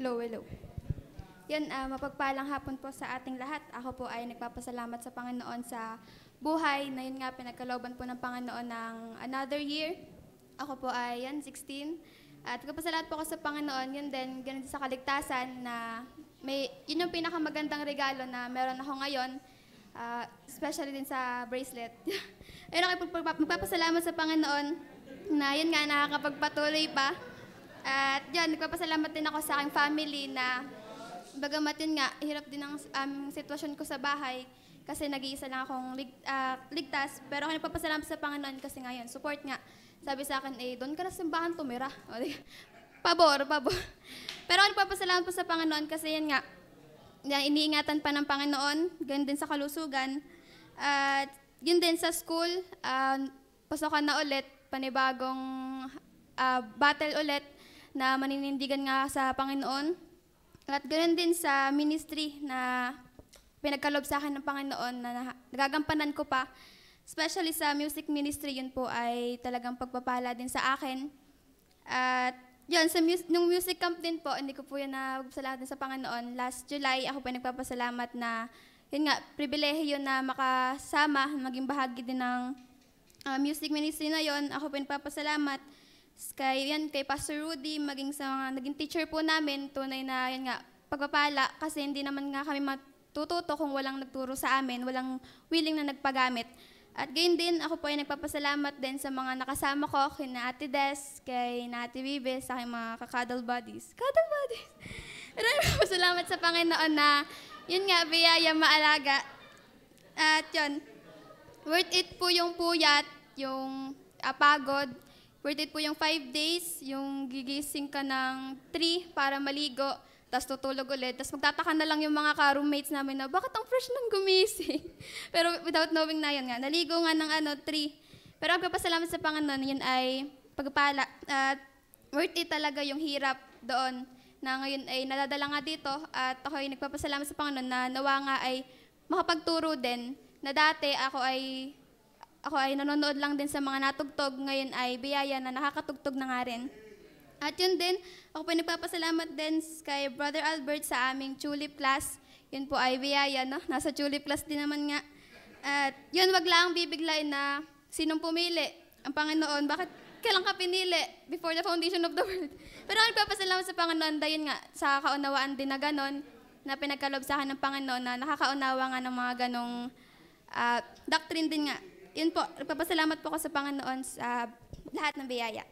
Hello, hello. Yan, mapagpalang hapon po sa ating lahat. Ako po ay nagpapasalamat sa Panginoon sa buhay na yun nga pinagkalooban po ng Panginoon ng another year. Ako po ay 16. At nagpapasalamat po ako sa Panginoon, yun din, ganun sa kaligtasan na yun yung pinakamagandang regalo na meron ako ngayon, especially din sa bracelet. Ayun ako magpapasalamat sa Panginoon na yun nga nakakapagpatuloy pa. At yun, nagpapasalamat din ako sa aking family na bagamat yun nga, hirap din ang sitwasyon ko sa bahay kasi nag-iisa lang akong ligtas. Pero ako nagpapasalamat sa Panginoon kasi ngayon, support nga. Sabi sa akin, doon ka na simbahan tumira. Pabor. Pero ako nagpapasalamat po sa Panginoon kasi yan nga, iniingatan pa ng Panginoon, ganun din sa kalusugan. At yun din sa school, pasokan na ulit, panibagong battle ulit na maninindigan nga sa Panginoon. At ganoon din sa ministry na pinagkaloob sa akin ng Panginoon na nagagampanan ko pa. Especially sa music ministry, yun po ay talagang pagpapala din sa akin. At yun, nung music camp din po, hindi ko po yun nagpasalamat din sa Panginoon. Last July, ako po nagpapasalamat na, yun nga, pribilehiyo na makasama, maging bahagi din ng music ministry na yun. Ako po nagpapasalamat kay Pastor Rudy, maging sa mga naging teacher po namin, tunay na yan nga, pagpapala, kasi hindi naman nga kami matututo kung walang nagturo sa amin, walang willing na nagpagamit. At gayon din, ako po ay nagpapasalamat din sa mga nakasama ko, kay Ate Des, kay Ate Vive, sa aking mga ka-cuddle buddies. Cuddle buddies! Pero nagpapasalamat sa Panginoon na, yun nga, biyaya maalaga. At yun, worth it po yung puyat, yung pagod. Worth it po yung 5 days, yung gigising ka ng 3 para maligo, tapos tutulog ulit. Tapos magtataka na lang yung mga ka-roommates namin na, bakit ang fresh nang gumising? Pero without knowing na yun nga, naligo nga ng 3. Pero ang papasalamat sa Panginoon, yun ay pagpala. At worth it talaga yung hirap doon na ngayon ay nadadala nga dito. At ako ay nagpapasalamat sa Panginoon na nawa nga ay makapagturo din. Na dati ako ay nanonood lang din sa mga natugtog, ngayon ay biyaya na nakakatugtog na nga rin. At yun din, ako po nagpapasalamat din kay Brother Albert sa aming tulip class. Yun po ay biyaya, no? Nasa tulip class din naman nga. At yun, wag lang bibiglain na sinong pumili. Ang Panginoon, bakit kailan ka pinili before the foundation of the world? Pero ako nagpapasalamat sa Panginoon dahil nga sa kaunawaan din na ganon, na pinagkaloob sa akin ng Panginoon na nakakaunawa nga ng mga ganong doctrine din nga. Yun po, nagpapasalamat po ako sa Panginoon sa lahat ng biyaya.